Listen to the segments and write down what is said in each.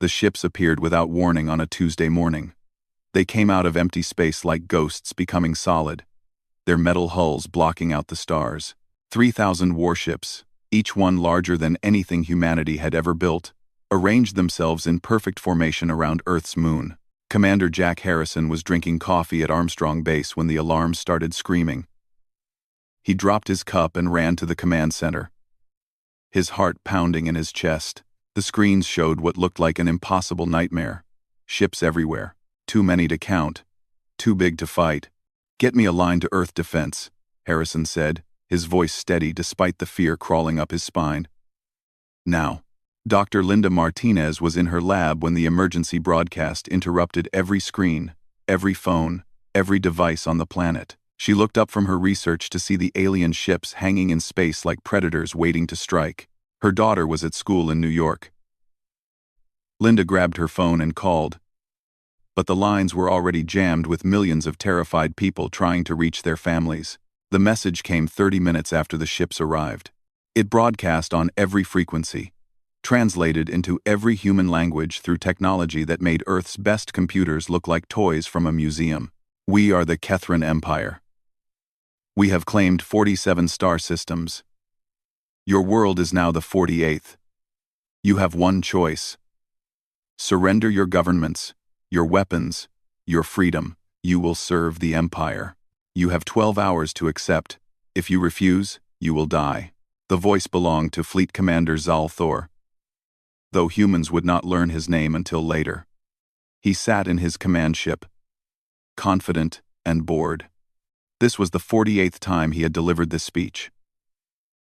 The ships appeared without warning on a Tuesday morning. They came out of empty space like ghosts becoming solid, their metal hulls blocking out the stars. 3,000 warships, each one larger than anything humanity had ever built, arranged themselves in perfect formation around Earth's moon. Commander Jack Harrison was drinking coffee at Armstrong Base when the alarms started screaming. He dropped his cup and ran to the command center, his heart pounding in his chest. The screens showed what looked like an impossible nightmare. Ships everywhere, too many to count, too big to fight. "Get me a line to Earth defense," Harrison said, his voice steady despite the fear crawling up his spine. Now, Dr. Linda Martinez was in her lab when the emergency broadcast interrupted every screen, every phone, every device on the planet. She looked up from her research to see the alien ships hanging in space like predators waiting to strike. Her daughter was at school in New York. Linda grabbed her phone and called, but the lines were already jammed with millions of terrified people trying to reach their families. The message came 30 minutes after the ships arrived. It broadcast on every frequency, translated into every human language through technology that made Earth's best computers look like toys from a museum. "We are the Kethran Empire. We have claimed 47 star systems. Your world is now the 48th. You have one choice. Surrender your governments, your weapons, your freedom. You will serve the Empire. You have 12 hours to accept. If you refuse, you will die." The voice belonged to Fleet Commander Zal Thor, though humans would not learn his name until later. He sat in his command ship, confident and bored. This was the 48th time he had delivered this speech.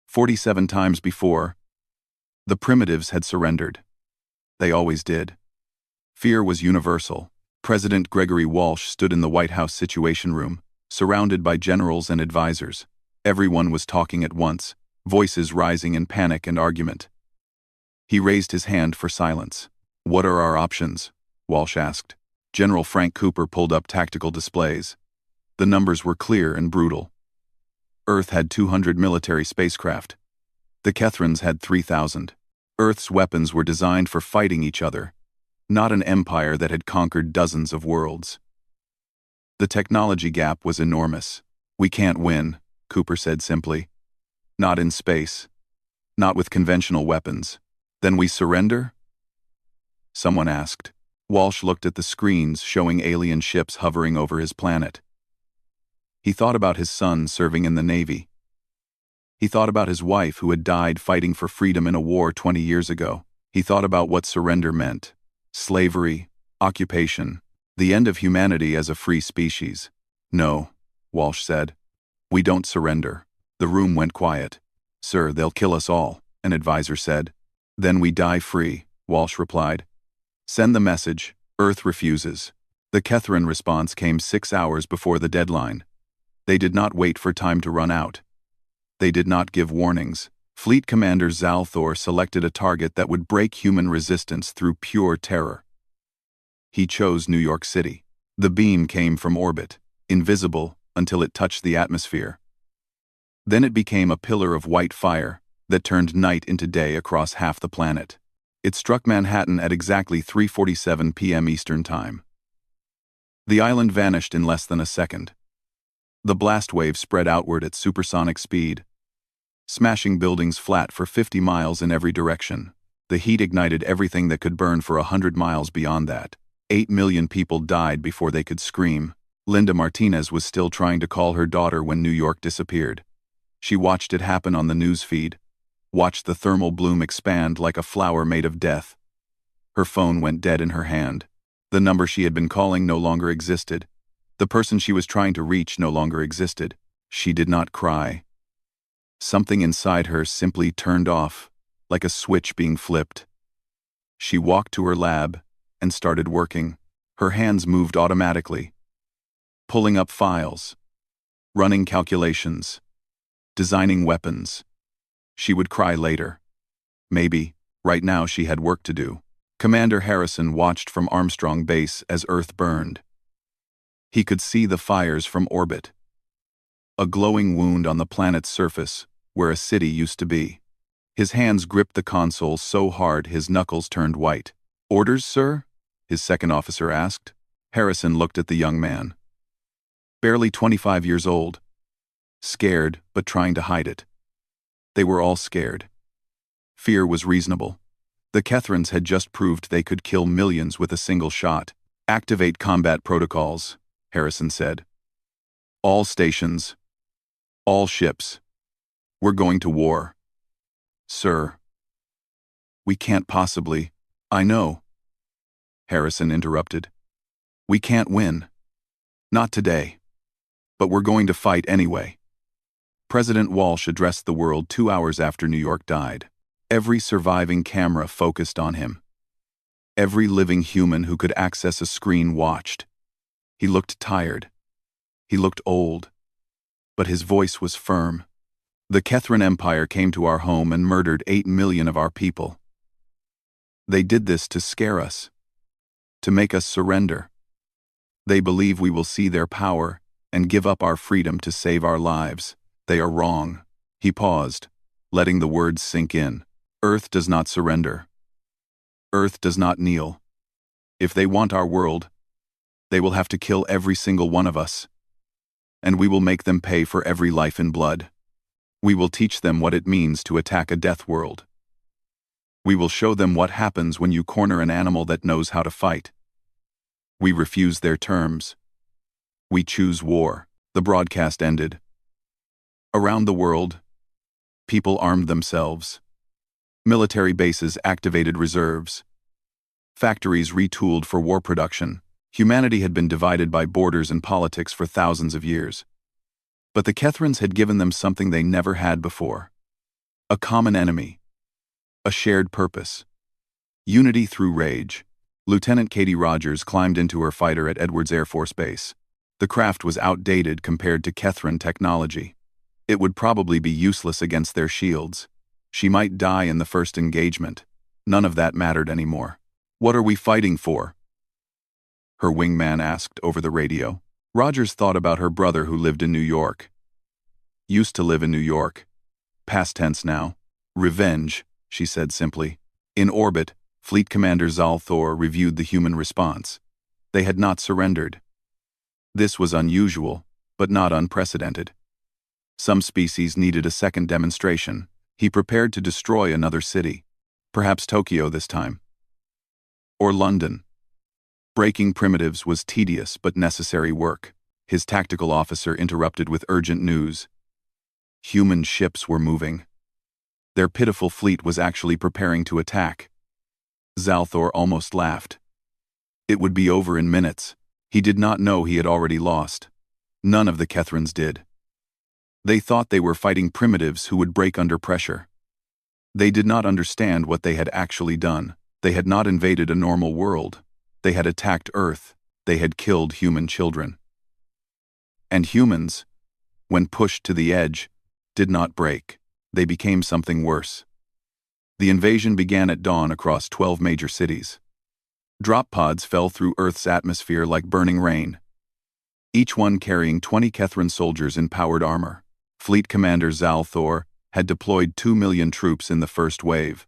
47 times before, the primitives had surrendered. They always did. Fear was universal. President Gregory Walsh stood in the White House Situation Room, surrounded by generals and advisors. Everyone was talking at once, voices rising in panic and argument. He raised his hand for silence. "What are our options?" Walsh asked. General Frank Cooper pulled up tactical displays. The numbers were clear and brutal. Earth had 200 military spacecraft. The Kethrans had 3,000. Earth's weapons were designed for fighting each other, not an empire that had conquered dozens of worlds. The technology gap was enormous. "We can't win," Cooper said simply. "Not in space. Not with conventional weapons." "Then we surrender?" someone asked. Walsh looked at the screens showing alien ships hovering over his planet. He thought about his son serving in the Navy. He thought about his wife who had died fighting for freedom in a war 20 years ago. He thought about what surrender meant. Slavery, occupation, the end of humanity as a free species. "No," Walsh said. "We don't surrender." The room went quiet. "Sir, they'll kill us all," an advisor said. "Then we die free," Walsh replied. "Send the message. Earth refuses." The Kethran response came 6 hours before the deadline. They did not wait for time to run out. They did not give warnings. Fleet Commander Zal Thor selected a target that would break human resistance through pure terror. He chose New York City. The beam came from orbit, invisible until it touched the atmosphere. Then it became a pillar of white fire that turned night into day across half the planet. It struck Manhattan at exactly 3:47 p.m. Eastern Time. The island vanished in less than a second. The blast wave spread outward at supersonic speed, smashing buildings flat for 50 miles in every direction. The heat ignited everything that could burn for 100 miles beyond that. 8 million people died before they could scream. Linda Martinez was still trying to call her daughter when New York disappeared. She watched it happen on the news feed, watched the thermal bloom expand like a flower made of death. Her phone went dead in her hand. The number she had been calling no longer existed. The person she was trying to reach no longer existed. She did not cry. Something inside her simply turned off, like a switch being flipped. She walked to her lab and started working. Her hands moved automatically, pulling up files, running calculations, designing weapons. She would cry later. Maybe, right now she had work to do. Commander Harrison watched from Armstrong Base as Earth burned. He could see the fires from orbit. A glowing wound on the planet's surface, where a city used to be. His hands gripped the console so hard his knuckles turned white. "Orders, sir?" his second officer asked. Harrison looked at the young man. Barely 25 years old. Scared, but trying to hide it. They were all scared. Fear was reasonable. The Kethrans had just proved they could kill millions with a single shot. "Activate combat protocols," Harrison said. "All stations. All ships. We're going to war." "Sir." "We can't possibly." "I know," Harrison interrupted. "We can't win. Not today. But we're going to fight anyway." President Walsh addressed the world 2 hours after New York died. Every surviving camera focused on him. Every living human who could access a screen watched. He looked tired. He looked old. But his voice was firm. "The Kethran Empire came to our home and murdered 8 million of our people. They did this to scare us. To make us surrender. They believe we will see their power and give up our freedom to save our lives. They are wrong." He paused, letting the words sink in. "Earth does not surrender. Earth does not kneel. If they want our world, they will have to kill every single one of us. And we will make them pay for every life in blood. We will teach them what it means to attack a death world. We will show them what happens when you corner an animal that knows how to fight. We refuse their terms. We choose war." The broadcast ended. Around the world, people armed themselves. Military bases activated reserves. Factories retooled for war production. Humanity had been divided by borders and politics for thousands of years. But the Kethrans had given them something they never had before. A common enemy. A shared purpose. Unity through rage. Lieutenant Katie Rogers climbed into her fighter at Edwards Air Force Base. The craft was outdated compared to Kethran technology. It would probably be useless against their shields. She might die in the first engagement. None of that mattered anymore. "What are we fighting for?" her wingman asked over the radio. Rogers thought about her brother who lived in New York. Used to live in New York. Past tense now. "Revenge," she said simply. In orbit, Fleet Commander Zal Thor reviewed the human response. They had not surrendered. This was unusual, but not unprecedented. Some species needed a second demonstration. He prepared to destroy another city. Perhaps Tokyo this time. Or London. Breaking primitives was tedious but necessary work. His tactical officer interrupted with urgent news. Human ships were moving. Their pitiful fleet was actually preparing to attack. Zalthor almost laughed. It would be over in minutes. He did not know he had already lost. None of the Kethrans did. They thought they were fighting primitives who would break under pressure. They did not understand what they had actually done. They had not invaded a normal world. They had attacked Earth. They had killed human children. And humans, when pushed to the edge, did not break. They became something worse. The invasion began at dawn across 12 major cities. Drop pods fell through Earth's atmosphere like burning rain, each one carrying 20 Kethran soldiers in powered armor. Fleet Commander Zal Thor had deployed 2 million troops in the first wave.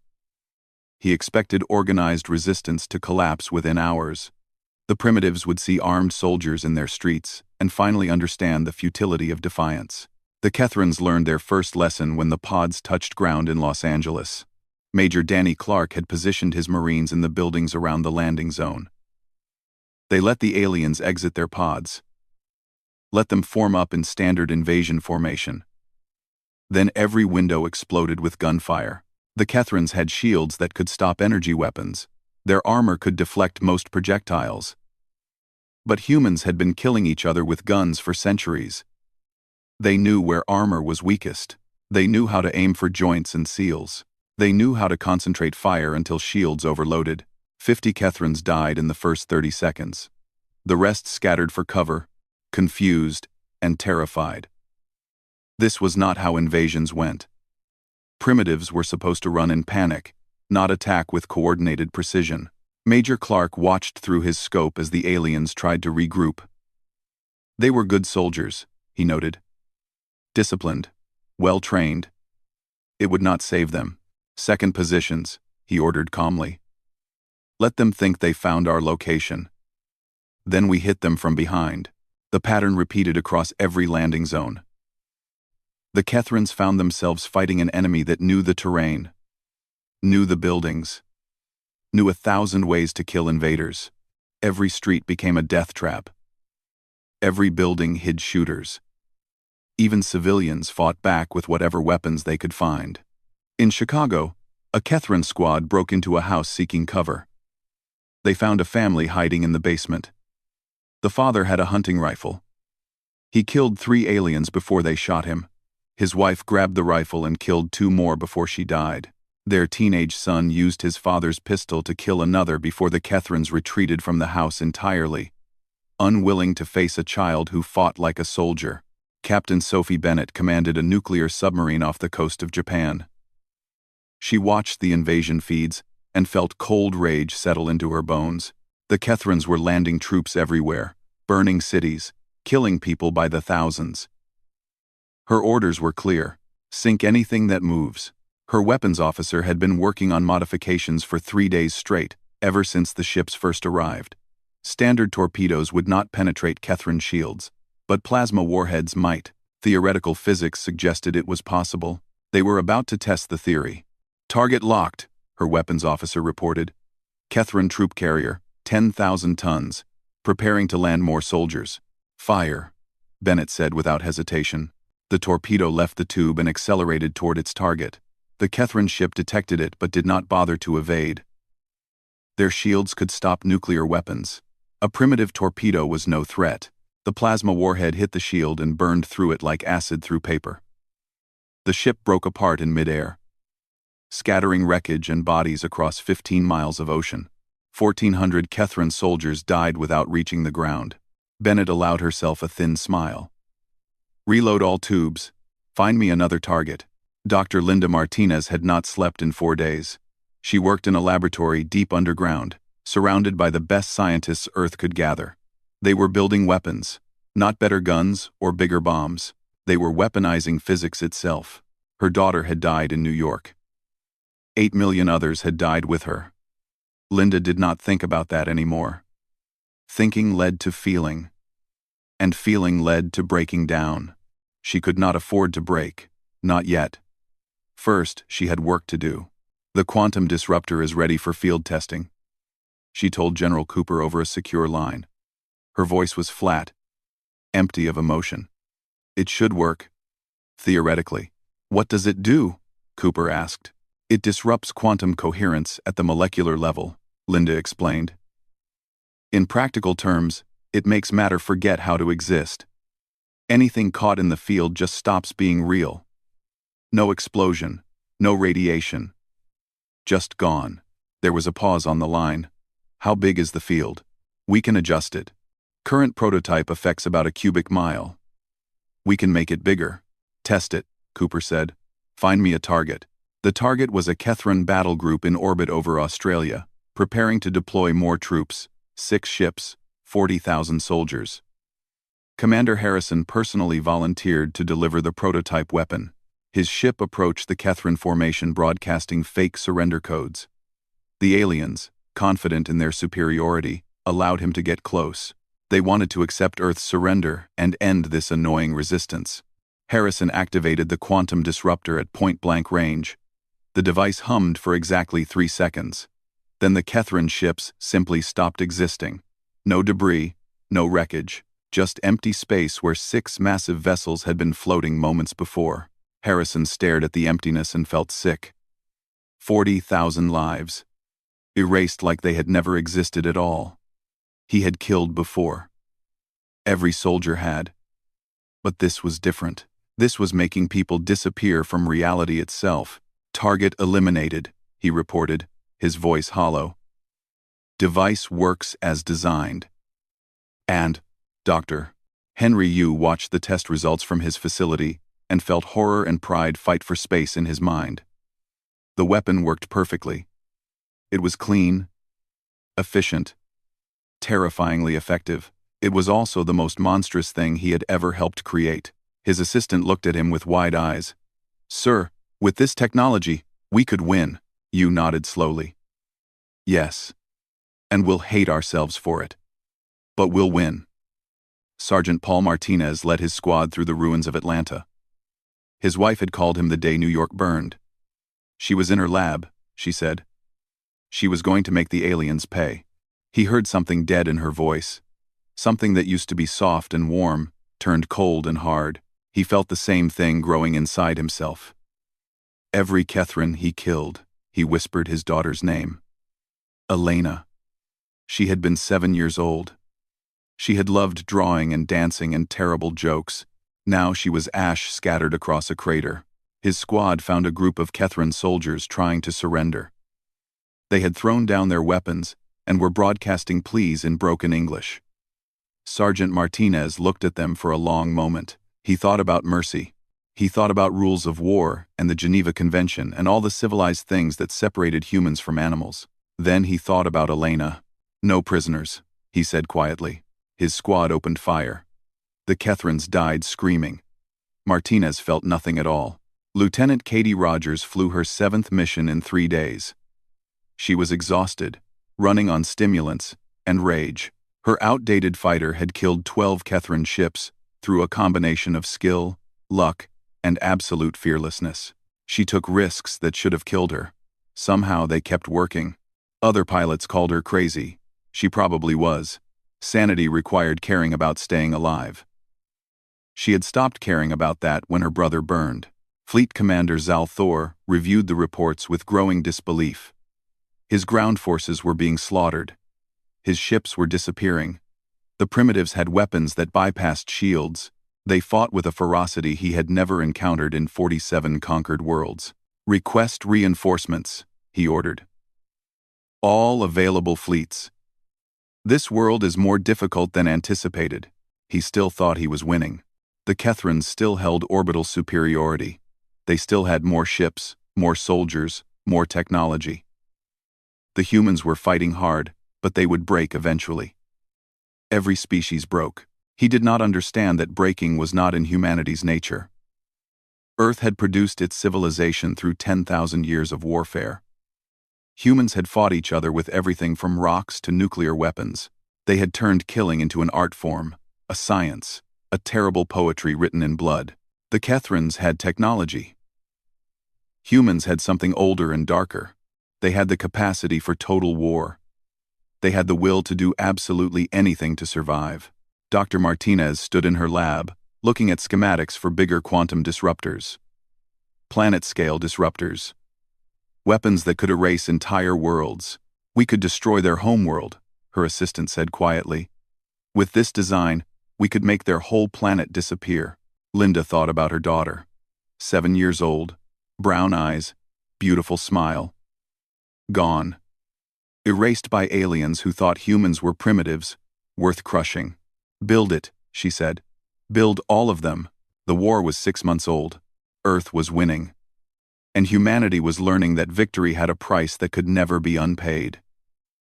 He expected organized resistance to collapse within hours. The primitives would see armed soldiers in their streets and finally understand the futility of defiance. The Kethrans learned their first lesson when the pods touched ground in Los Angeles. Major Danny Clark had positioned his Marines in the buildings around the landing zone. They let the aliens exit their pods. Let them form up in standard invasion formation. Then every window exploded with gunfire. The Kethrans had shields that could stop energy weapons. Their armor could deflect most projectiles. But humans had been killing each other with guns for centuries. They knew where armor was weakest. They knew how to aim for joints and seals. They knew how to concentrate fire until shields overloaded. 50 Kethrans died in the first 30 seconds. The rest scattered for cover, confused and terrified. This was not how invasions went. Primitives were supposed to run in panic, not attack with coordinated precision. Major Clark watched through his scope as the aliens tried to regroup. They were good soldiers, he noted. Disciplined, well-trained. It would not save them. Second positions, he ordered calmly. Let them think they found our location. Then we hit them from behind. The pattern repeated across every landing zone. The Kethrans found themselves fighting an enemy that knew the terrain, knew the buildings, knew 1,000 ways to kill invaders. Every street became a death trap. Every building hid shooters. Even civilians fought back with whatever weapons they could find. In Chicago, a Kethran squad broke into a house seeking cover. They found a family hiding in the basement. The father had a hunting rifle. He killed 3 aliens before they shot him. His wife grabbed the rifle and killed 2 more before she died. Their teenage son used his father's pistol to kill another before the Kethrans retreated from the house entirely. Unwilling to face a child who fought like a soldier, Captain Sophie Bennett commanded a nuclear submarine off the coast of Japan. She watched the invasion feeds and felt cold rage settle into her bones. The Kethrans were landing troops everywhere, burning cities, killing people by the thousands. Her orders were clear: sink anything that moves. Her weapons officer had been working on modifications for 3 days straight, ever since the ships first arrived. Standard torpedoes would not penetrate Kethran shields, but plasma warheads might. Theoretical physics suggested it was possible. They were about to test the theory. Target locked, her weapons officer reported. Kethran troop carrier, 10,000 tons, preparing to land more soldiers. Fire, Bennett said without hesitation. The torpedo left the tube and accelerated toward its target. The Kethran ship detected it but did not bother to evade. Their shields could stop nuclear weapons. A primitive torpedo was no threat. The plasma warhead hit the shield and burned through it like acid through paper. The ship broke apart in midair, scattering wreckage and bodies across 15 miles of ocean. 1,400 Kethran soldiers died without reaching the ground. Bennett allowed herself a thin smile. Reload all tubes. Find me another target. Dr. Linda Martinez had not slept in 4 days. She worked in a laboratory deep underground, surrounded by the best scientists Earth could gather. They were building weapons, not better guns or bigger bombs. They were weaponizing physics itself. Her daughter had died in New York. 8 million others had died with her. Linda did not think about that anymore. Thinking led to feeling, and feeling led to breaking down. She could not afford to break, not yet. First, she had work to do. The quantum disruptor is ready for field testing, she told General Cooper over a secure line. Her voice was flat, empty of emotion. It should work, theoretically. What does it do? Cooper asked. It disrupts quantum coherence at the molecular level, Linda explained. In practical terms, it makes matter forget how to exist. Anything caught in the field just stops being real. No explosion, no radiation. Just gone. There was a pause on the line. How big is the field? We can adjust it. Current prototype affects about a cubic mile. We can make it bigger. Test it, Cooper said. Find me a target. The target was a Kethran battle group in orbit over Australia, preparing to deploy more troops, 6 ships, 40,000 soldiers. Commander Harrison personally volunteered to deliver the prototype weapon. His ship approached the Kethran formation broadcasting fake surrender codes. The aliens, confident in their superiority, allowed him to get close. They wanted to accept Earth's surrender and end this annoying resistance. Harrison activated the quantum disruptor at point-blank range. The device hummed for exactly 3 seconds. Then the Kethran ships simply stopped existing. No debris, no wreckage, just empty space where 6 massive vessels had been floating moments before. Harrison stared at the emptiness and felt sick. 40,000 lives, erased like they had never existed at all. He had killed before. Every soldier had. But this was different. This was making people disappear from reality itself. Target eliminated, he reported, his voice hollow. Device works as designed. And, Dr. Henry Yu watched the test results from his facility and felt horror and pride fight for space in his mind. The weapon worked perfectly. It was clean, efficient, terrifyingly effective. It was also the most monstrous thing he had ever helped create. His assistant looked at him with wide eyes. Sir, with this technology, we could win. Yu nodded slowly. Yes. and we'll hate ourselves for it. But we'll win. Sergeant Paul Martinez led his squad through the ruins of Atlanta. His wife had called him the day New York burned. She was in her lab, she said. She was going to make the aliens pay. He heard something dead in her voice. Something that used to be soft and warm, turned cold and hard. He felt the same thing growing inside himself. Every Catherine he killed, he whispered his daughter's name. Elena. She had been 7 years old. She had loved drawing and dancing and terrible jokes. Now she was ash scattered across a crater. His squad found a group of Catherine soldiers trying to surrender. They had thrown down their weapons and were broadcasting pleas in broken English. Sergeant Martinez looked at them for a long moment. He thought about mercy. He thought about rules of war and the Geneva Convention and all the civilized things that separated humans from animals. Then he thought about Elena. No prisoners, he said quietly. His squad opened fire. The Catherines died screaming. Martinez felt nothing at all. Lieutenant Katie Rogers flew her 7th mission in 3 days. She was exhausted, running on stimulants and rage. Her outdated fighter had killed 12 Catherine ships through a combination of skill, luck, and absolute fearlessness. She took risks that should have killed her. Somehow they kept working. Other pilots called her crazy. She probably was. Sanity required caring about staying alive. She had stopped caring about that when her brother burned. Fleet Commander Zal Thor reviewed the reports with growing disbelief. His ground forces were being slaughtered. His ships were disappearing. The primitives had weapons that bypassed shields. They fought with a ferocity he had never encountered in 47 conquered worlds. Request reinforcements, he ordered. All available fleets. This world is more difficult than anticipated. He still thought he was winning. The Catherines still held orbital superiority. They still had more ships, more soldiers, more technology. The humans were fighting hard, but they would break eventually. Every species broke. He did not understand that breaking was not in humanity's nature. Earth had produced its civilization through 10,000 years of warfare. Humans had fought each other with everything from rocks to nuclear weapons. They had turned killing into an art form, a science, a terrible poetry written in blood. The Catherines had technology. Humans had something older and darker. They had the capacity for total war. They had the will to do absolutely anything to survive. Dr. Martinez stood in her lab, looking at schematics for bigger quantum disruptors. Planet-scale disruptors. Weapons that could erase entire worlds. We could destroy their homeworld, her assistant said quietly. With this design, we could make their whole planet disappear. Linda thought about her daughter. 7 years old, brown eyes, beautiful smile. Gone. Erased by aliens who thought humans were primitives, worth crushing. Build it, she said. Build all of them. The war was 6 months old. Earth was winning. And humanity was learning that victory had a price that could never be unpaid.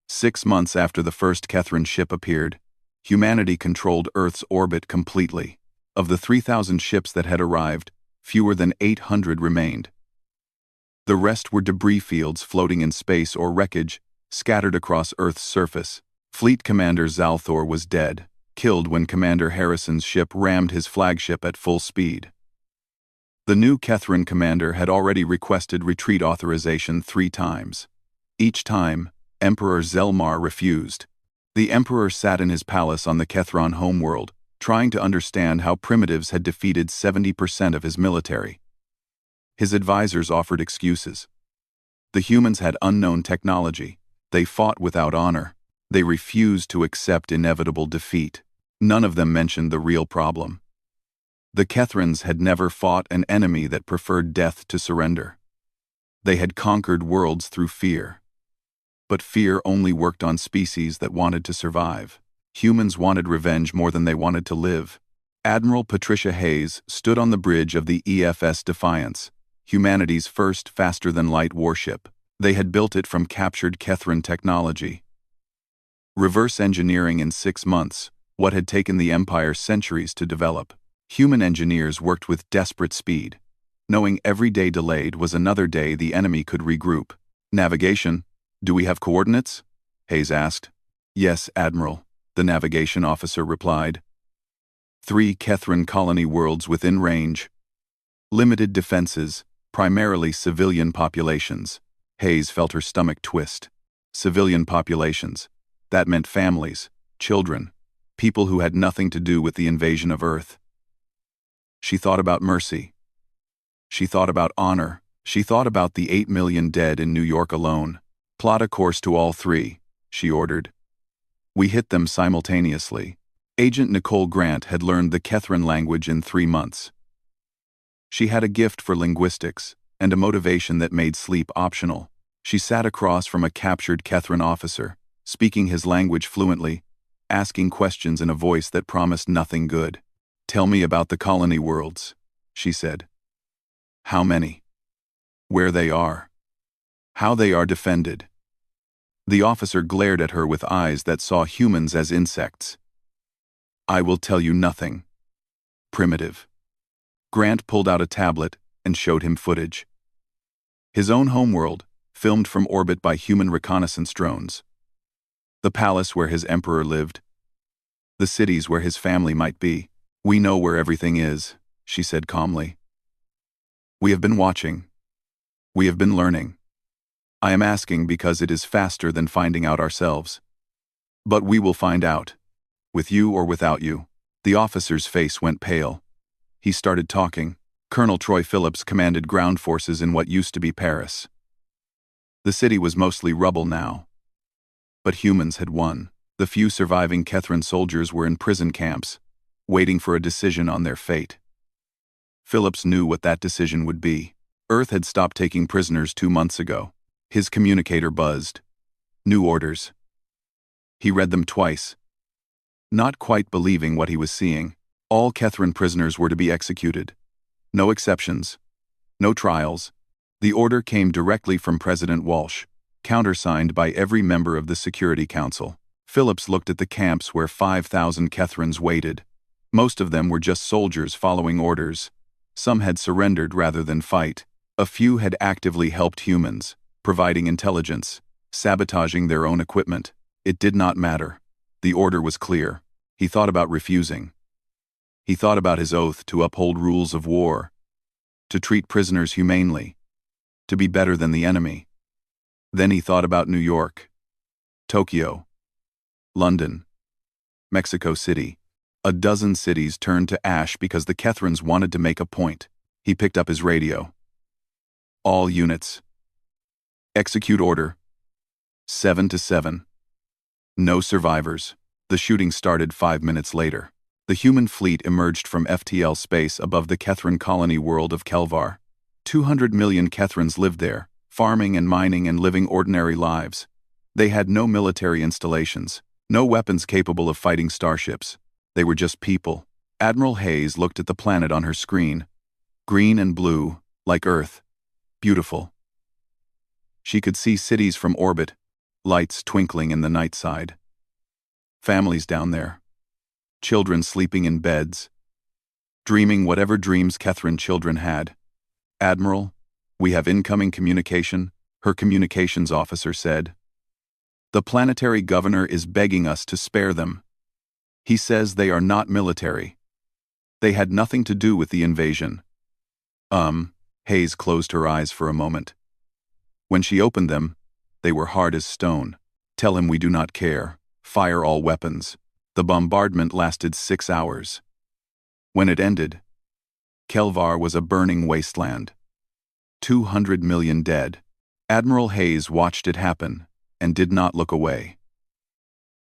6 months after the first Catherine ship appeared, humanity controlled Earth's orbit completely. Of the 3,000 ships that had arrived, fewer than 800 remained. The rest were debris fields floating in space or wreckage, scattered across Earth's surface. Fleet Commander Zalthor was dead, killed when Commander Harrison's ship rammed his flagship at full speed. The new Catherine commander had already requested retreat authorization 3 times. Each time, Emperor Zelmar refused. The Emperor sat in his palace on the Kethron homeworld, trying to understand how primitives had defeated 70% of his military. His advisors offered excuses. The humans had unknown technology. They fought without honor. They refused to accept inevitable defeat. None of them mentioned the real problem. The Catherines had never fought an enemy that preferred death to surrender. They had conquered worlds through fear. But fear only worked on species that wanted to survive. Humans wanted revenge more than they wanted to live. Admiral Patricia Hayes stood on the bridge of the EFS Defiance, humanity's first faster-than-light warship. They had built it from captured Catherine technology. Reverse engineering in 6 months, what had taken the Empire centuries to develop. Human engineers worked with desperate speed, knowing every day delayed was another day the enemy could regroup. Navigation, do we have coordinates? Hayes asked. Yes, Admiral, the navigation officer replied. 3 Kethran colony worlds within range. Limited defenses, primarily civilian populations. Hayes felt her stomach twist. Civilian populations. That meant families, children, people who had nothing to do with the invasion of Earth. She thought about mercy. She thought about honor. She thought about the 8 million dead in New York alone. Plot a course to all 3, she ordered. We hit them simultaneously. Agent Nicole Grant had learned the Kethran language in 3 months. She had a gift for linguistics and a motivation that made sleep optional. She sat across from a captured Kethran officer, speaking his language fluently, asking questions in a voice that promised nothing good. Tell me about the colony worlds, she said. How many? Where they are? How they are defended? The officer glared at her with eyes that saw humans as insects. I will tell you nothing. Primitive. Grant pulled out a tablet and showed him footage. His own homeworld, filmed from orbit by human reconnaissance drones. The palace where his emperor lived. The cities where his family might be. We know where everything is, she said calmly. We have been watching. We have been learning. I am asking because it is faster than finding out ourselves. But we will find out. With you or without you. The officer's face went pale. He started talking. Colonel Troy Phillips commanded ground forces in what used to be Paris. The city was mostly rubble now. But humans had won. The few surviving Kethran soldiers were in prison camps, waiting for a decision on their fate. Phillips knew what that decision would be. Earth had stopped taking prisoners 2 months ago. His communicator buzzed. New orders. He read them twice, not quite believing what he was seeing. All Kethran prisoners were to be executed. No exceptions. No trials. The order came directly from President Walsh, countersigned by every member of the Security Council. Phillips looked at the camps where 5,000 Kethrans waited. Most of them were just soldiers following orders. Some had surrendered rather than fight. A few had actively helped humans, providing intelligence, sabotaging their own equipment. It did not matter. The order was clear. He thought about refusing. He thought about his oath to uphold rules of war, to treat prisoners humanely, to be better than the enemy. Then he thought about New York, Tokyo, London, Mexico City. A dozen cities turned to ash because the Kethrans wanted to make a point. He picked up his radio. All units. Execute order. 7 to 7. No survivors. The shooting started 5 minutes later. The human fleet emerged from FTL space above the Kethran colony world of Kelvar. 200 million Kethrans lived there, farming and mining and living ordinary lives. They had no military installations, no weapons capable of fighting starships. They were just people. Admiral Hayes looked at the planet on her screen. Green and blue, like Earth. Beautiful. She could see cities from orbit, lights twinkling in the night side. Families down there. Children sleeping in beds, dreaming whatever dreams Kethran children had. Admiral, we have incoming communication, her communications officer said. The planetary governor is begging us to spare them. He says they are not military. They had nothing to do with the invasion. Hayes closed her eyes for a moment. When she opened them, they were hard as stone. Tell him we do not care. Fire all weapons. The bombardment lasted 6 hours. When it ended, Kelvar was a burning wasteland. 200 million dead. Admiral Hayes watched it happen and did not look away.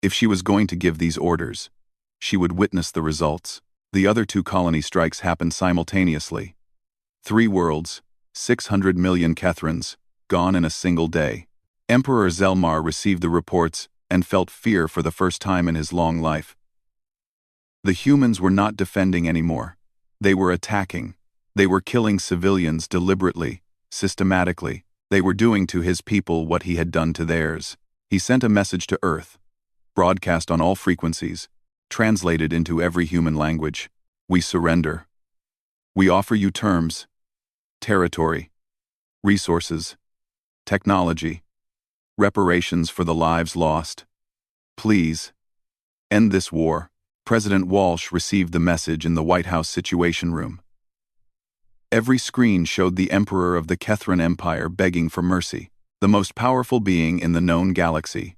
If she was going to give these orders, she would witness the results. The other 2 colony strikes happened simultaneously. 3 worlds, 600 million Kethrans, gone in a single day. Emperor Zelmar received the reports and felt fear for the first time in his long life. The humans were not defending anymore. They were attacking. They were killing civilians deliberately, systematically. They were doing to his people what he had done to theirs. He sent a message to Earth, broadcast on all frequencies, translated into every human language. We surrender. We offer you terms, territory, resources, technology. Reparations for the lives lost. Please, end this war. President Walsh received the message in the White House Situation Room. Every screen showed the Emperor of the Kethran Empire begging for mercy, the most powerful being in the known galaxy,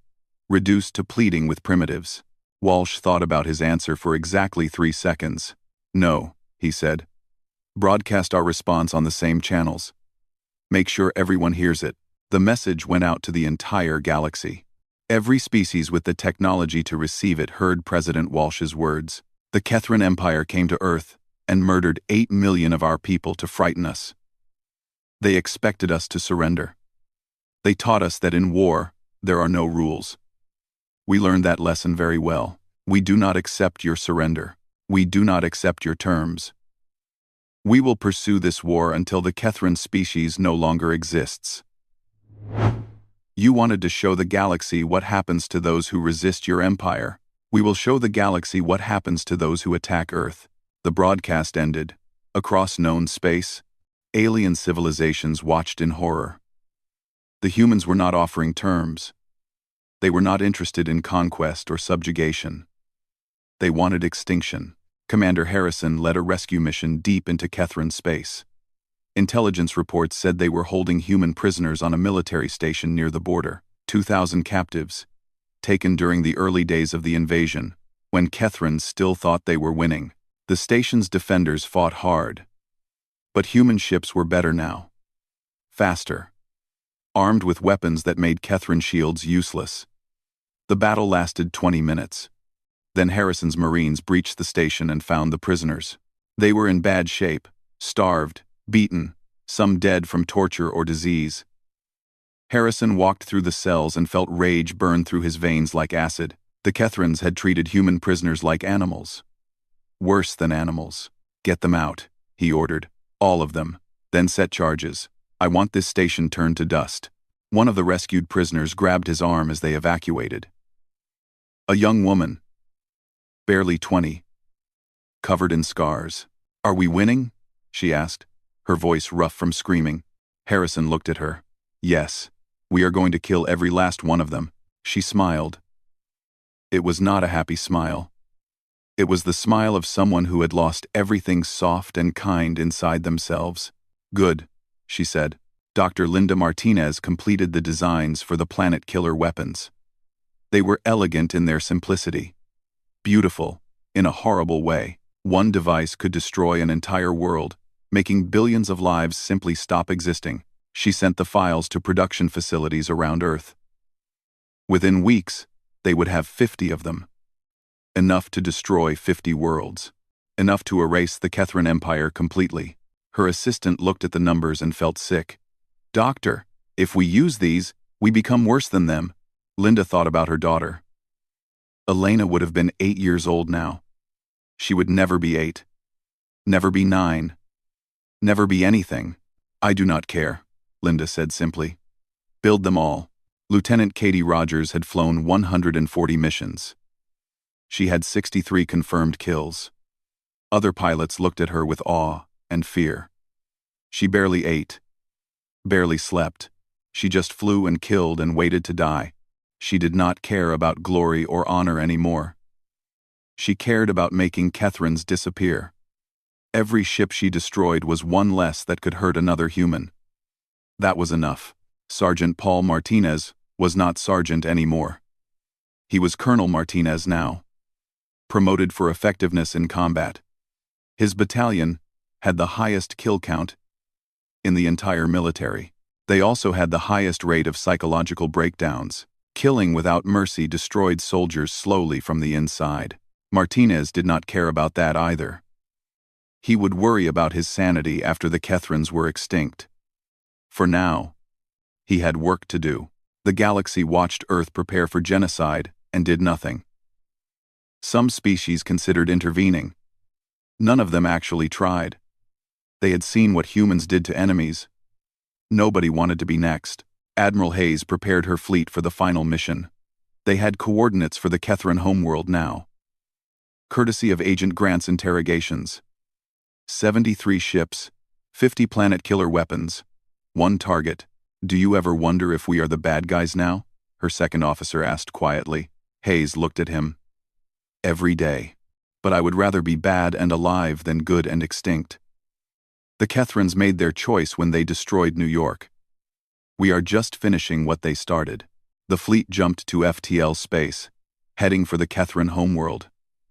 reduced to pleading with primitives. Walsh thought about his answer for exactly 3 seconds. No, he said. Broadcast our response on the same channels. Make sure everyone hears it. The message went out to the entire galaxy. Every species with the technology to receive it heard President Walsh's words. The Kethran Empire came to Earth and murdered 8 million of our people to frighten us. They expected us to surrender. They taught us that in war, there are no rules. We learned that lesson very well. We do not accept your surrender. We do not accept your terms. We will pursue this war until the Kethran species no longer exists. You wanted to show the galaxy what happens to those who resist your empire. We will show the galaxy what happens to those who attack Earth. The broadcast ended. Across known space, alien civilizations watched in horror. The humans were not offering terms. They were not interested in conquest or subjugation. They wanted extinction. Commander Harrison led a rescue mission deep into Kethran space. Intelligence reports said they were holding human prisoners on a military station near the border. 2,000 captives, taken during the early days of the invasion, when Kethran still thought they were winning. The station's defenders fought hard. But human ships were better now. Faster. Armed with weapons that made Kethran shields useless. The battle lasted 20 minutes. Then Harrison's Marines breached the station and found the prisoners. They were in bad shape, starved, beaten, some dead from torture or disease. Harrison walked through the cells and felt rage burn through his veins like acid. The Kethrans had treated human prisoners like animals. Worse than animals. Get them out, he ordered. All of them. Then set charges. I want this station turned to dust. One of the rescued prisoners grabbed his arm as they evacuated. A young woman, barely 20, covered in scars. Are we winning? She asked, her voice rough from screaming. Harrison looked at her. Yes, we are going to kill every last one of them. She smiled. It was not a happy smile. It was the smile of someone who had lost everything soft and kind inside themselves. Good, she said. Dr. Linda Martinez completed the designs for the planet killer weapons. They were elegant in their simplicity. Beautiful, in a horrible way. One device could destroy an entire world, making billions of lives simply stop existing. She sent the files to production facilities around Earth. Within weeks, they would have 50 of them. Enough to destroy 50 worlds. Enough to erase the Kethran Empire completely. Her assistant looked at the numbers and felt sick. Doctor, if we use these, we become worse than them. Linda thought about her daughter. Elena would have been 8 years old now. She would never be 8. Never be 9. Never be anything. I do not care, Linda said simply. Build them all. Lieutenant Katie Rogers had flown 140 missions. She had 63 confirmed kills. Other pilots looked at her with awe and fear. She barely ate, barely slept. She just flew and killed and waited to die. She did not care about glory or honor anymore. She cared about making Kethrans disappear. Every ship she destroyed was one less that could hurt another human. That was enough. Sergeant Paul Martinez was not sergeant anymore. He was Colonel Martinez now, promoted for effectiveness in combat. His battalion had the highest kill count in the entire military. They also had the highest rate of psychological breakdowns. Killing without mercy destroyed soldiers slowly from the inside. Martinez did not care about that either. He would worry about his sanity after the Kethrans were extinct. For now, he had work to do. The galaxy watched Earth prepare for genocide and did nothing. Some species considered intervening. None of them actually tried. They had seen what humans did to enemies. Nobody wanted to be next. Admiral Hayes prepared her fleet for the final mission. They had coordinates for the Kethran homeworld now. Courtesy of Agent Grant's interrogations. 73 ships, 50 planet killer weapons, 1 target. Do you ever wonder if we are the bad guys now? her second officer asked quietly. Hayes looked at him. Every day. But I would rather be bad and alive than good and extinct. The Kethrans made their choice when they destroyed New York. We are just finishing what they started. The fleet jumped to FTL space, heading for the Kethran homeworld.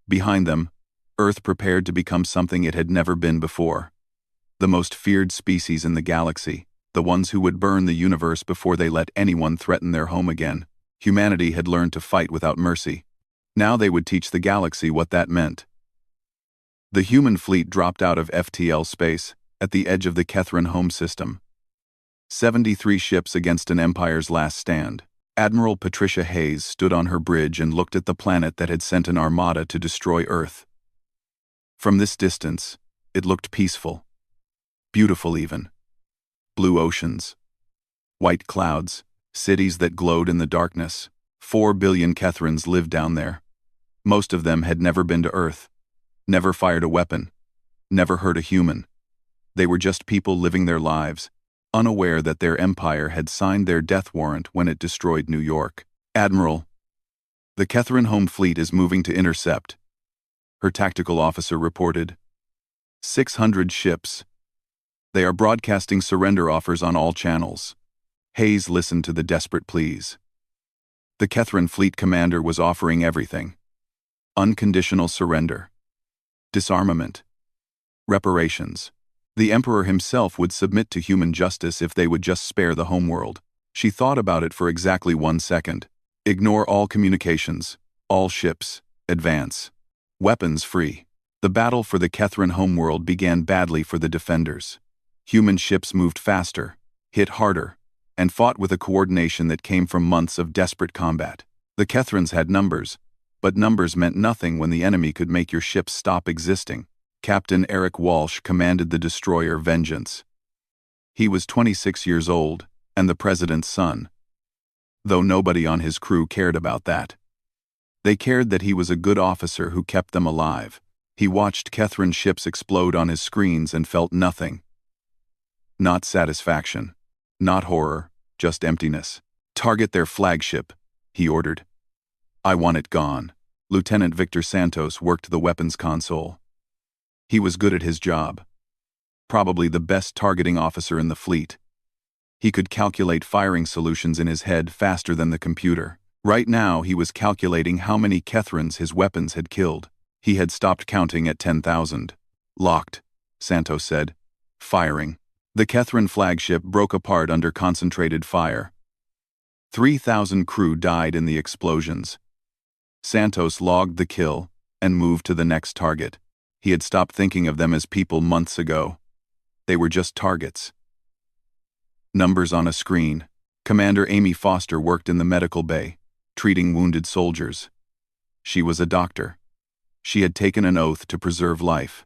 Behind them, Earth prepared to become something it had never been before. The most feared species in the galaxy, the ones who would burn the universe before they let anyone threaten their home again. Humanity had learned to fight without mercy. Now they would teach the galaxy what that meant. The human fleet dropped out of FTL space, at the edge of the Kethran home system. 73 ships against an empire's last stand. Admiral Patricia Hayes stood on her bridge and looked at the planet that had sent an armada to destroy Earth. From this distance, it looked peaceful. Beautiful even. Blue oceans. White clouds, cities that glowed in the darkness. 4 billion Kethrans lived down there. Most of them had never been to Earth, never fired a weapon, never hurt a human. They were just people living their lives, unaware that their empire had signed their death warrant when it destroyed New York. Admiral, the Kethran home fleet is moving to intercept, her tactical officer reported. 600 ships. They are broadcasting surrender offers on all channels. Hayes listened to the desperate pleas. The Kethran fleet commander was offering everything. Unconditional surrender. Disarmament. Reparations. The Emperor himself would submit to human justice if they would just spare the homeworld. She thought about it for exactly 1 second. Ignore all communications, all ships, advance. Weapons free. The battle for the Kethran homeworld began badly for the defenders. Human ships moved faster, hit harder, and fought with a coordination that came from months of desperate combat. The Kethrans had numbers, but numbers meant nothing when the enemy could make your ships stop existing. Captain Eric Walsh commanded the destroyer Vengeance. He was 26 years old, and the president's son. Though nobody on his crew cared about that. They cared that he was a good officer who kept them alive. He watched Kethran ships explode on his screens and felt nothing. Not satisfaction. Not horror, just emptiness. Target their flagship, he ordered. I want it gone. Lieutenant Victor Santos worked the weapons console. He was good at his job. Probably the best targeting officer in the fleet. He could calculate firing solutions in his head faster than the computer. Right now he was calculating how many Kethrans his weapons had killed. He had stopped counting at 10,000. Locked, Santos said. Firing. The Kethran flagship broke apart under concentrated fire. 3,000 crew died in the explosions. Santos logged the kill and moved to the next target. He had stopped thinking of them as people months ago. They were just targets. Numbers on a screen. Commander Amy Foster worked in the medical bay, treating wounded soldiers. She was a doctor. She had taken an oath to preserve life.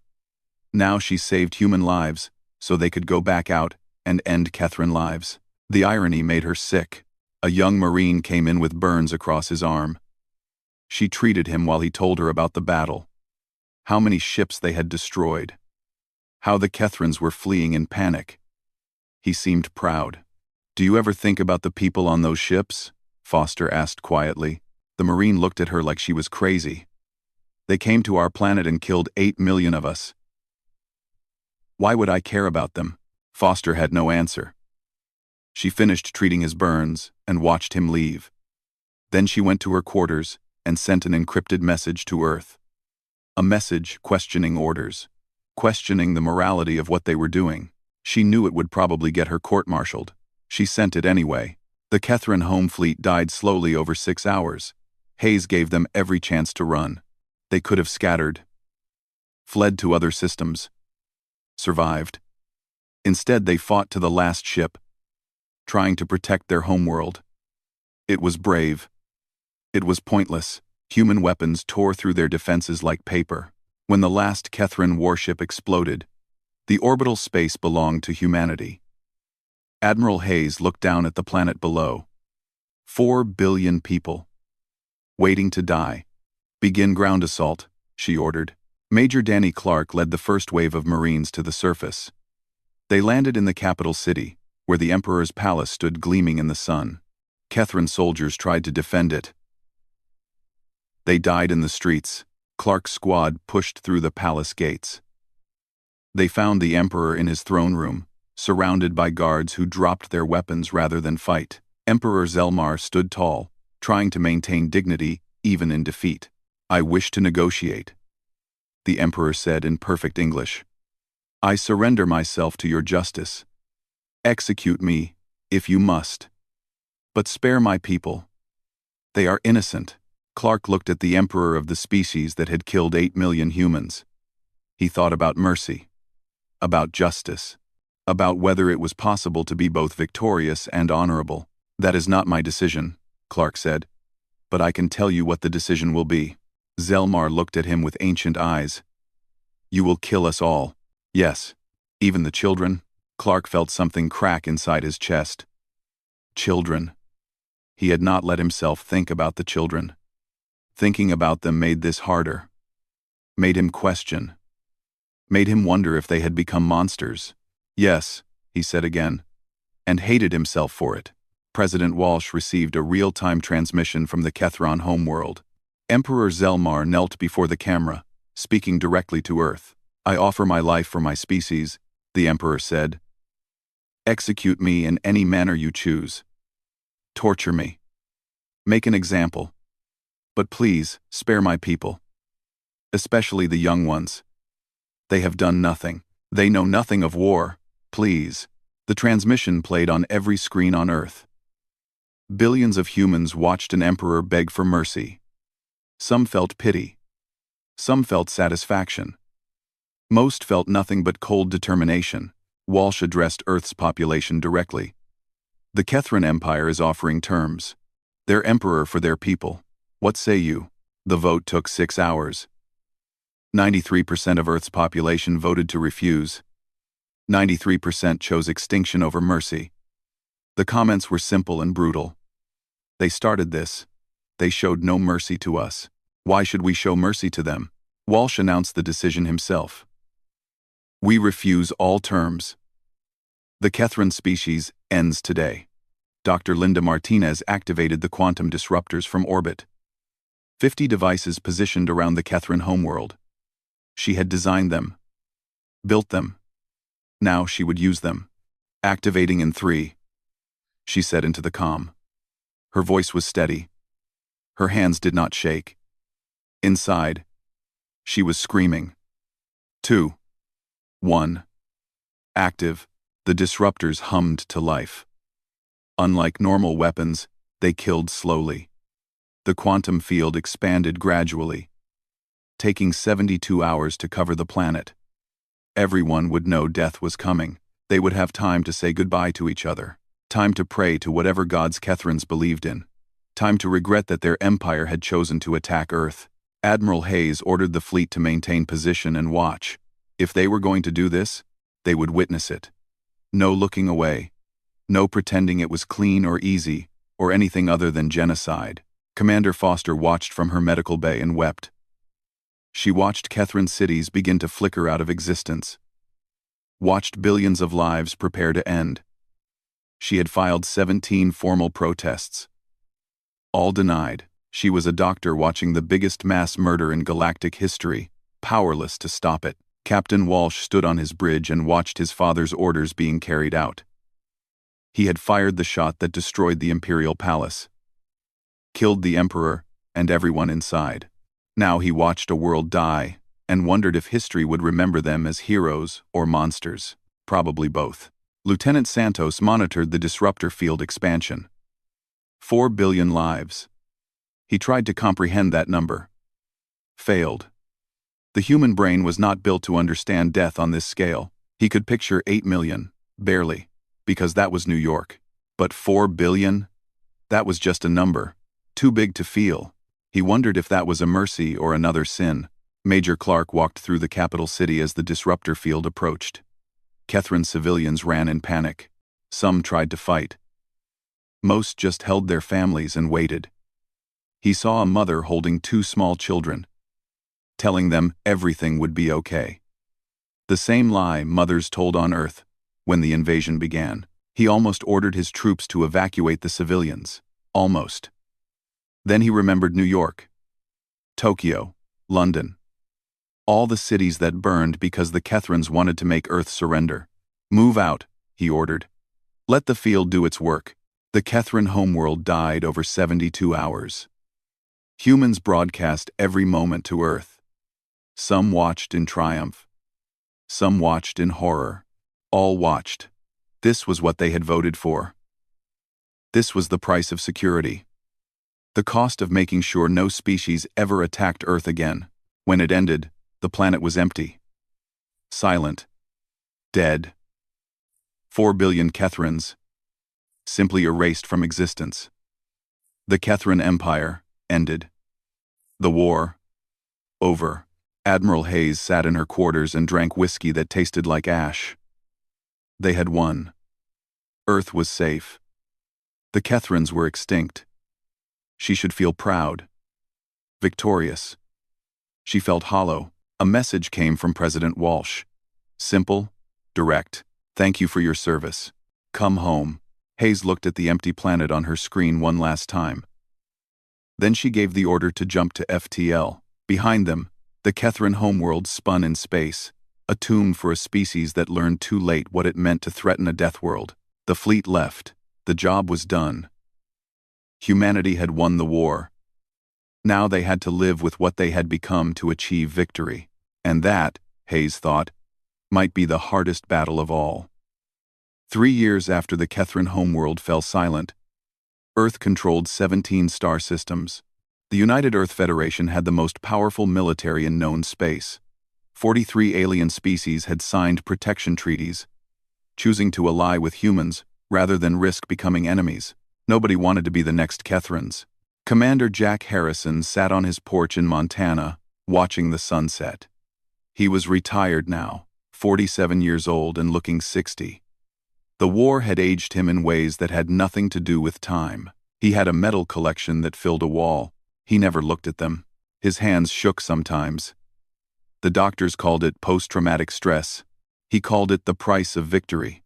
Now she saved human lives, so they could go back out and end Kethran lives. The irony made her sick. A young Marine came in with burns across his arm. She treated him while he told her about the battle. How many ships they had destroyed. How the Kethrans were fleeing in panic. He seemed proud. Do you ever think about the people on those ships? Foster asked quietly. The Marine looked at her like she was crazy. They came to our planet and killed 8 million of us. Why would I care about them? Foster had no answer. She finished treating his burns and watched him leave. Then she went to her quarters and sent an encrypted message to Earth. A message questioning orders, questioning the morality of what they were doing. She knew it would probably get her court-martialed. She sent it anyway. The Kethran home fleet died slowly over 6 hours. Hayes gave them every chance to run. They could have scattered, fled to other systems, survived. Instead, they fought to the last ship, trying to protect their homeworld. It was brave. It was pointless. Human weapons tore through their defenses like paper. When the last Kethran warship exploded, the orbital space belonged to humanity. Admiral Hayes looked down at the planet below. 4 billion people. Waiting to die. Begin ground assault, she ordered. Major Danny Clark led the first wave of Marines to the surface. They landed in the capital city, where the Emperor's palace stood gleaming in the sun. Catherine soldiers tried to defend it. They died in the streets. Clark's squad pushed through the palace gates. They found the Emperor in his throne room, surrounded by guards who dropped their weapons rather than fight. Emperor Zelmar stood tall, trying to maintain dignity even in defeat. "I wish to negotiate," the Emperor said in perfect English. "I surrender myself to your justice. Execute me, if you must. But spare my people. They are innocent." Clark looked at the Emperor of the species that had killed 8 million humans. He thought about mercy, about justice, about whether it was possible to be both victorious and honorable. "That is not my decision," Clark said, "but I can tell you what the decision will be." Zelmar looked at him with ancient eyes. "You will kill us all." "Yes, even the children?" Clark felt something crack inside his chest. Children. He had not let himself think about the children. Thinking about them made this harder. Made him question. Made him wonder if they had become monsters. "Yes," he said again, and hated himself for it. President Walsh received a real-time transmission from the Kethron homeworld. Emperor Zelmar knelt before the camera, speaking directly to Earth. "I offer my life for my species," the Emperor said. "Execute me in any manner you choose. Torture me. Make an example. But please, spare my people. Especially the young ones. They have done nothing. They know nothing of war. Please." The transmission played on every screen on Earth. Billions of humans watched an emperor beg for mercy. Some felt pity. Some felt satisfaction. Most felt nothing but cold determination. Walsh addressed Earth's population directly. "The Kethron Empire is offering terms. Their emperor for their people. What say you?" The vote took 6 hours. 93% of Earth's population voted to refuse. 93% chose extinction over mercy. The comments were simple and brutal. "They started this. They showed no mercy to us. Why should we show mercy to them?" Walsh announced the decision himself. "We refuse all terms. The Kethron species ends today." Dr. Linda Martinez activated the quantum disruptors from orbit. 50 devices positioned around the Kethron homeworld. She had designed them. Built them. Now she would use them. "Activating in 3. She said into the comm. Her voice was steady. Her hands did not shake. Inside, she was screaming. 2. 1. Active. The disruptors hummed to life. Unlike normal weapons, they killed slowly. The quantum field expanded gradually, taking 72 hours to cover the planet. Everyone would know death was coming. They would have time to say goodbye to each other. Time to pray to whatever gods Kethrons believed in. Time to regret that their empire had chosen to attack Earth. Admiral Hayes ordered the fleet to maintain position and watch. If they were going to do this, they would witness it. No looking away. No pretending it was clean or easy, or anything other than genocide. Commander Foster watched from her medical bay and wept. She watched Kethron cities begin to flicker out of existence. Watched billions of lives prepare to end. She had filed 17 formal protests. All denied. She was a doctor watching the biggest mass murder in galactic history, powerless to stop it. Captain Walsh stood on his bridge and watched his father's orders being carried out. He had fired the shot that destroyed the Imperial Palace. Killed the Emperor and everyone inside. Now he watched a world die and wondered if history would remember them as heroes or monsters. Probably both. Lieutenant Santos monitored the disruptor field expansion. 4 billion lives. He tried to comprehend that number. Failed. The human brain was not built to understand death on this scale. He could picture 8 million, barely, because that was New York. But 4 billion? That was just a number. Too big to feel. He wondered if that was a mercy or another sin. Major Clark walked through the capital city as the disruptor field approached. Kethron civilians ran in panic. Some tried to fight. Most just held their families and waited. He saw a mother holding 2 small children, telling them everything would be okay. The same lie mothers told on Earth when the invasion began. He almost ordered his troops to evacuate the civilians. Almost. Then he remembered New York, Tokyo, London. All the cities that burned because the Kethrans wanted to make Earth surrender. Move out, he ordered. Let the field do its work. The Kethran homeworld died over 72 hours. Humans broadcast every moment to Earth. Some watched in triumph. Some watched in horror. All watched. This was what they had voted for. This was the price of security. The cost of making sure no species ever attacked Earth again. When it ended, the planet was empty. Silent. Dead. 4 billion Kethrans. Simply erased from existence. The Kethran Empire ended. The war. Over. Admiral Hayes sat in her quarters and drank whiskey that tasted like ash. They had won. Earth was safe. The Kethrans were extinct. She should feel proud. Victorious. She felt hollow. A message came from President Walsh. Simple, direct. Thank you for your service. Come home. Hayes looked at the empty planet on her screen one last time. Then she gave the order to jump to FTL. Behind them, the Kethran homeworld spun in space, a tomb for a species that learned too late what it meant to threaten a death world. The fleet left. The job was done. Humanity had won the war. Now they had to live with what they had become to achieve victory. And that, Hayes thought, might be the hardest battle of all. 3 years after the Kethran homeworld fell silent, Earth controlled 17 star systems. The United Earth Federation had the most powerful military in known space. 43 alien species had signed protection treaties, choosing to ally with humans rather than risk becoming enemies. Nobody wanted to be the next Kethrans. Commander Jack Harrison sat on his porch in Montana, watching the sunset. He was retired now, 47 years old and looking 60. The war had aged him in ways that had nothing to do with time. He had a medal collection that filled a wall. He never looked at them. His hands shook sometimes. The doctors called it post-traumatic stress. He called it the price of victory.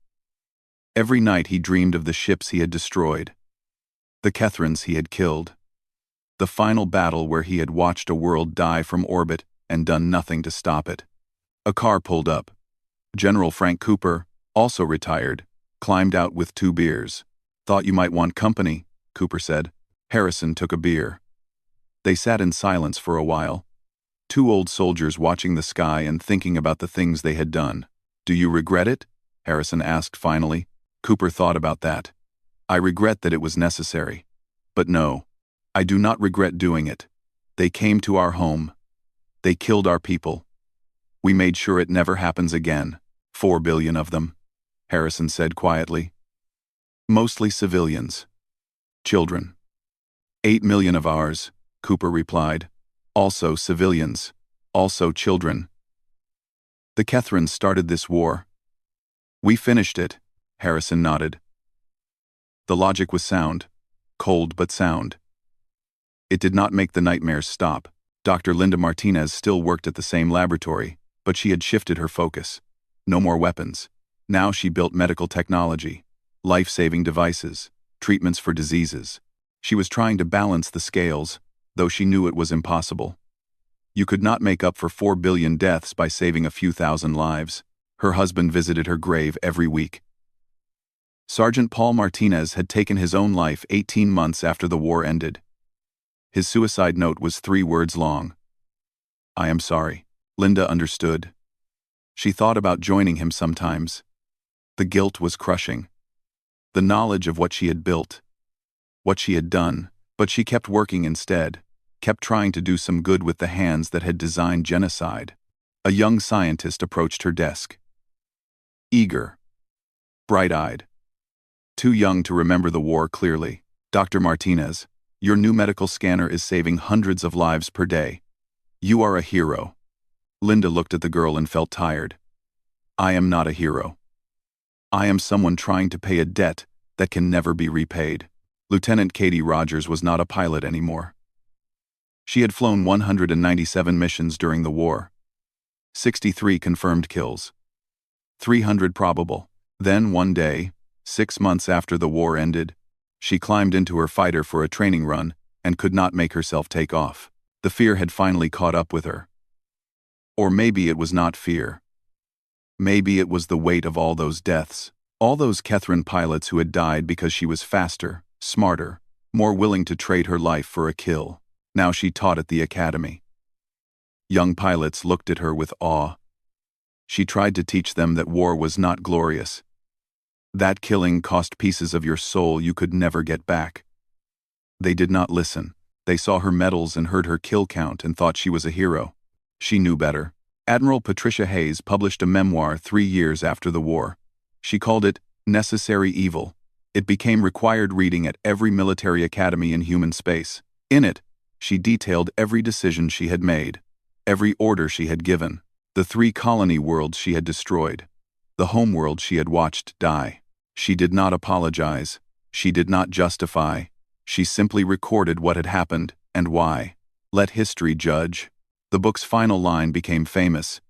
Every night he dreamed of the ships he had destroyed, the Kethrans he had killed, the final battle where he had watched a world die from orbit and done nothing to stop it. A car pulled up. General Frank Cooper, also retired, climbed out with 2 beers. Thought you might want company, Cooper said. Harrison took a beer. They sat in silence for a while. 2 old soldiers watching the sky and thinking about the things they had done. Do you regret it? Harrison asked finally. Cooper thought about that. I regret that it was necessary. But no, I do not regret doing it. They came to our home. They killed our people. We made sure it never happens again. 4 billion of them, Harrison said quietly. Mostly civilians. Children. 8 million of ours, Cooper replied. Also civilians. Also children. The Kethrans started this war. We finished it, Harrison nodded. The logic was sound. Cold but sound. It did not make the nightmares stop. Dr. Linda Martinez still worked at the same laboratory, but she had shifted her focus. No more weapons. Now she built medical technology, life-saving devices, treatments for diseases. She was trying to balance the scales, though she knew it was impossible. You could not make up for 4 billion deaths by saving a few thousand lives. Her husband visited her grave every week. Sergeant Paul Martinez had taken his own life 18 months after the war ended. His suicide note was 3 words long. I am sorry. Linda understood. She thought about joining him sometimes. The guilt was crushing. The knowledge of what she had built, what she had done, but she kept working instead, kept trying to do some good with the hands that had designed genocide. A young scientist approached her desk. Eager. Bright-eyed. Too young to remember the war clearly. Dr. Martinez, your new medical scanner is saving hundreds of lives per day. You are a hero. Linda looked at the girl and felt tired. I am not a hero. I am someone trying to pay a debt that can never be repaid. Lieutenant Katie Rogers was not a pilot anymore. She had flown 197 missions during the war. 63 confirmed kills. 300 probable. Then one day, 6 months after the war ended, She climbed into her fighter for a training run and could not make herself take off. The fear had finally caught up with her. Or maybe it was not fear. Maybe it was the weight of all those deaths. All those Catherine pilots who had died because she was faster, smarter, more willing to trade her life for a kill. Now she taught at the academy. Young pilots looked at her with awe. She tried to teach them that war was not glorious. That killing cost pieces of your soul you could never get back. They did not listen. They saw her medals and heard her kill count and thought she was a hero. She knew better. Admiral Patricia Hayes published a memoir 3 years after the war. She called it Necessary Evil. It became required reading at every military academy in human space. In it, she detailed every decision she had made, every order she had given, the 3 colony worlds she had destroyed, the homeworld she had watched die. She did not apologize. She did not justify. She simply recorded what had happened and why. Let history judge. The book's final line became famous.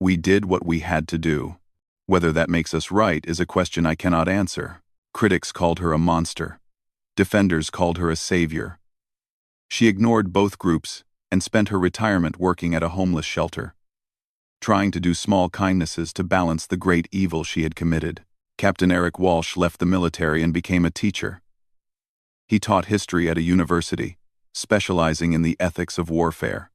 We did what we had to do. Whether that makes us right is a question I cannot answer. Critics called her a monster. Defenders called her a savior. She ignored both groups and spent her retirement working at a homeless shelter, trying to do small kindnesses to balance the great evil she had committed. Captain Eric Walsh left the military and became a teacher. He taught history at a university, specializing in the ethics of warfare.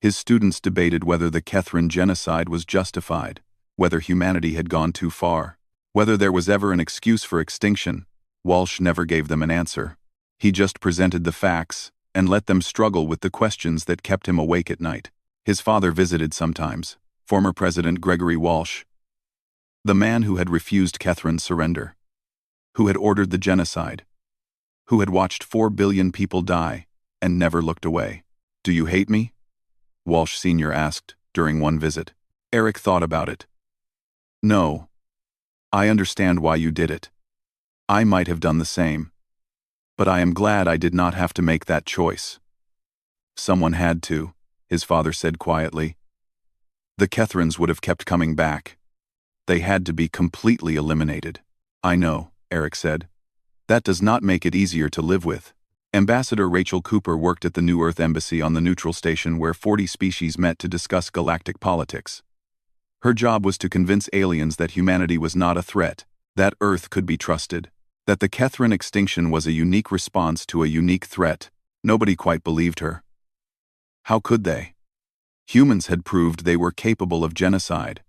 His students debated whether the Catherine genocide was justified, whether humanity had gone too far, whether there was ever an excuse for extinction. Walsh never gave them an answer. He just presented the facts and let them struggle with the questions that kept him awake at night. His father visited sometimes, former President Gregory Walsh, the man who had refused Catherine's surrender, who had ordered the genocide, who had watched 4 billion people die and never looked away. Do you hate me? Walsh Sr. asked during one visit. Eric thought about it. No. I understand why you did it. I might have done the same. But I am glad I did not have to make that choice. Someone had to, his father said quietly. The Catherines would have kept coming back. They had to be completely eliminated. I know, Eric said. That does not make it easier to live with. Ambassador Rachel Cooper worked at the New Earth Embassy on the neutral station where 40 species met to discuss galactic politics. Her job was to convince aliens that humanity was not a threat, that Earth could be trusted, that the Catherine extinction was a unique response to a unique threat. Nobody quite believed her. How could they? Humans had proved they were capable of genocide,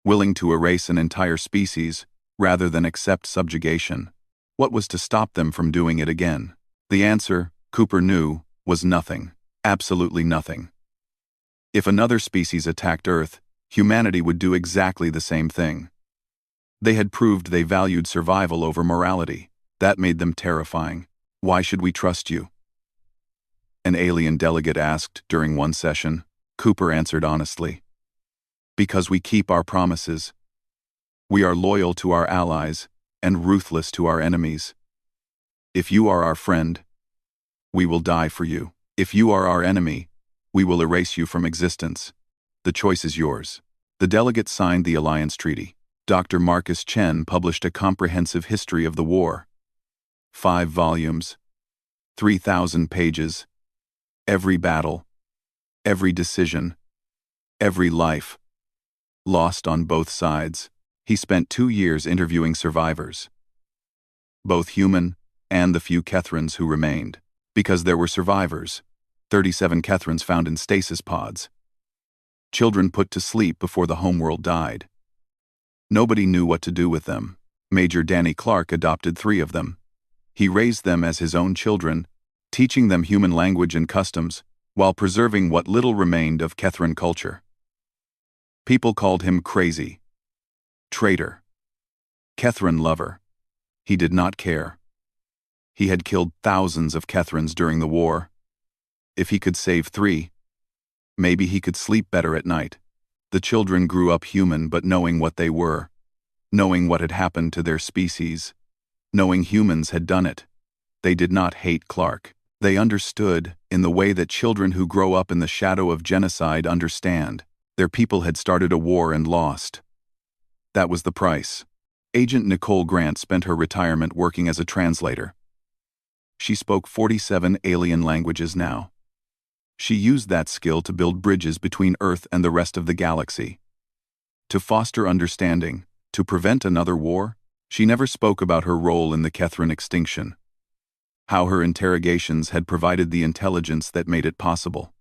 willing to erase an entire species rather than accept subjugation. What was to stop them from doing it again? The answer, Cooper knew, was nothing. Absolutely nothing. If another species attacked Earth, humanity would do exactly the same thing. They had proved they valued survival over morality. That made them terrifying. Why should we trust you? An alien delegate asked during one session. Cooper answered honestly. Because we keep our promises. We are loyal to our allies and ruthless to our enemies. If you are our friend, we will die for you. If you are our enemy, we will erase you from existence. The choice is yours. The delegate signed the alliance treaty. Dr. Marcus Chen published a comprehensive history of the war. 5 volumes, 3,000 pages. Every battle, every decision, every life, lost on both sides. He spent 2 years interviewing survivors, both human and the few Catherines who remained. Because there were survivors, 37 Catherines found in stasis pods. Children put to sleep before the homeworld died. Nobody knew what to do with them. Major Danny Clark adopted 3 of them. He raised them as his own children, teaching them human language and customs, while preserving what little remained of Catherine culture. People called him crazy, traitor, Catherine lover. He did not care. He had killed thousands of Catherines during the war. If he could save 3, maybe he could sleep better at night. The children grew up human but knowing what they were, knowing what had happened to their species, knowing humans had done it. They did not hate Clark. They understood, in the way that children who grow up in the shadow of genocide understand. Their people had started a war and lost. That was the price. Agent Nicole Grant spent her retirement working as a translator. She spoke 47 alien languages now. She used that skill to build bridges between Earth and the rest of the galaxy. To foster understanding, to prevent another war, she never spoke about her role in the Kethran extinction. How her interrogations had provided the intelligence that made it possible.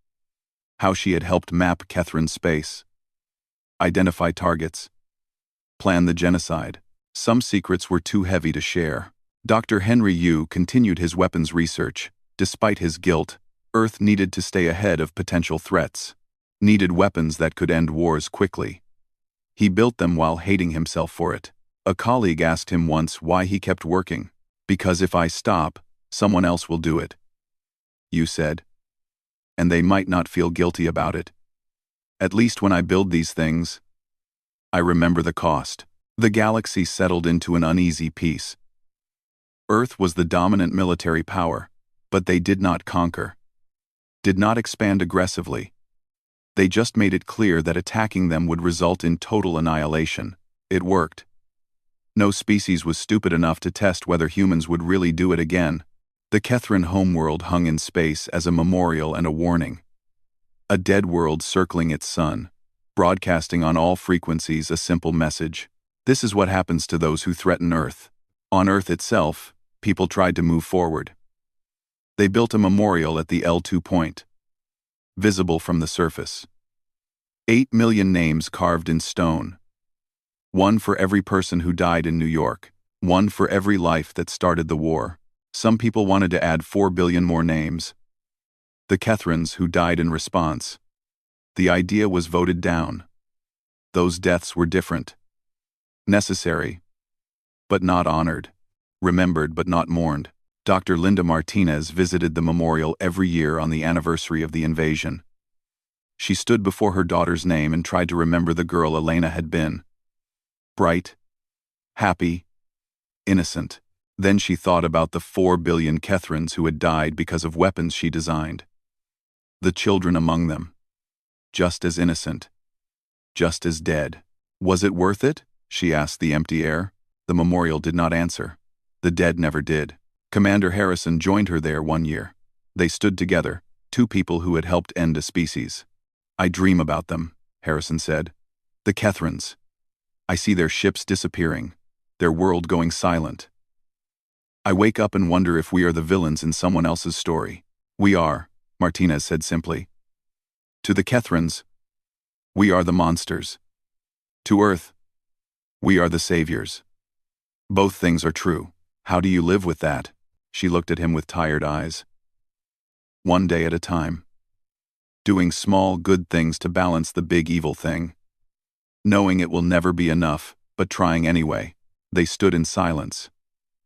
How she had helped map Kethran space, identify targets, plan the genocide. Some secrets were too heavy to share. Dr. Henry Yu continued his weapons research. Despite his guilt, Earth needed to stay ahead of potential threats, needed weapons that could end wars quickly. He built them while hating himself for it. A colleague asked him once why he kept working. "Because if I stop, someone else will do it," Yu said. "And they might not feel guilty about it. At least when I build these things, I remember the cost." The galaxy settled into an uneasy peace. Earth was the dominant military power, but they did not conquer, did not expand aggressively. They just made it clear that attacking them would result in total annihilation. It worked. No species was stupid enough to test whether humans would really do it again. The Kethran homeworld hung in space as a memorial and a warning. A dead world circling its sun, broadcasting on all frequencies a simple message. This is what happens to those who threaten Earth. On Earth itself, people tried to move forward. They built a memorial at the L2 point, visible from the surface. 8 million names carved in stone. One for every person who died in New York. One for every life that started the war. Some people wanted to add 4 billion more names. The Kethrans who died in response. The idea was voted down. Those deaths were different. Necessary, but not honored. Remembered but not mourned. Dr. Linda Martinez visited the memorial every year on the anniversary of the invasion. She stood before her daughter's name and tried to remember the girl Elena had been. Bright, happy, innocent. Then she thought about the 4 billion Kethrans who had died because of weapons she designed. The children among them. Just as innocent. Just as dead. Was it worth it? She asked the empty air. The memorial did not answer. The dead never did. Commander Harrison joined her there one year. They stood together, two people who had helped end a species. "I dream about them," Harrison said. "The Kethrans. I see their ships disappearing, their world going silent. I wake up and wonder if we are the villains in someone else's story." "We are," Martinez said simply. "To the Kethrans, we are the monsters. To Earth, we are the saviors. Both things are true. How do you live with that?" She looked at him with tired eyes. "One day at a time. Doing small, good things to balance the big evil thing. Knowing it will never be enough, but trying anyway." They stood in silence,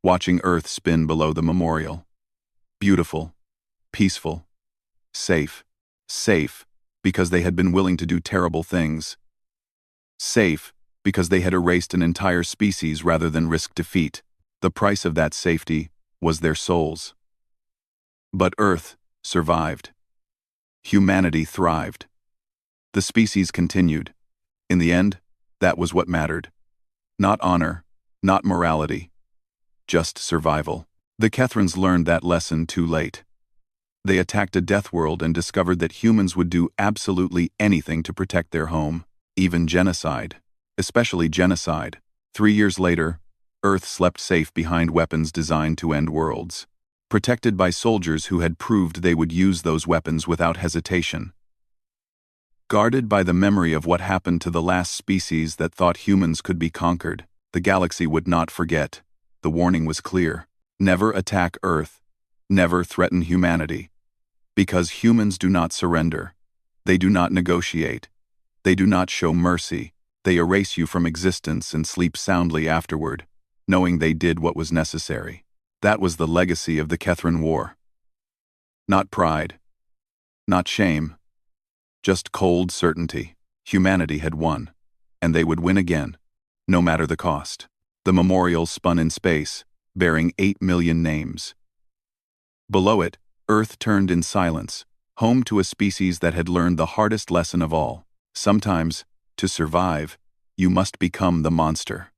watching Earth spin below the memorial. Beautiful, peaceful, safe. Safe, because they had been willing to do terrible things. Safe, because they had erased an entire species rather than risk defeat. The price of that safety was their souls. But Earth survived. Humanity thrived. The species continued. In the end, that was what mattered. Not honor, not morality. Just survival. The Kethrans learned that lesson too late. They attacked a death world and discovered that humans would do absolutely anything to protect their home, even genocide. Especially genocide. 3 years later, Earth slept safe behind weapons designed to end worlds, protected by soldiers who had proved they would use those weapons without hesitation. Guarded by the memory of what happened to the last species that thought humans could be conquered, the galaxy would not forget. The warning was clear. Never attack Earth. Never threaten humanity. Because humans do not surrender. They do not negotiate. They do not show mercy. They erase you from existence and sleep soundly afterward, knowing they did what was necessary. That was the legacy of the Kethran War. Not pride. Not shame. Just cold certainty. Humanity had won, and they would win again, no matter the cost. The memorial spun in space, bearing 8 million names. Below it, Earth turned in silence, home to a species that had learned the hardest lesson of all. Sometimes, to survive, you must become the monster.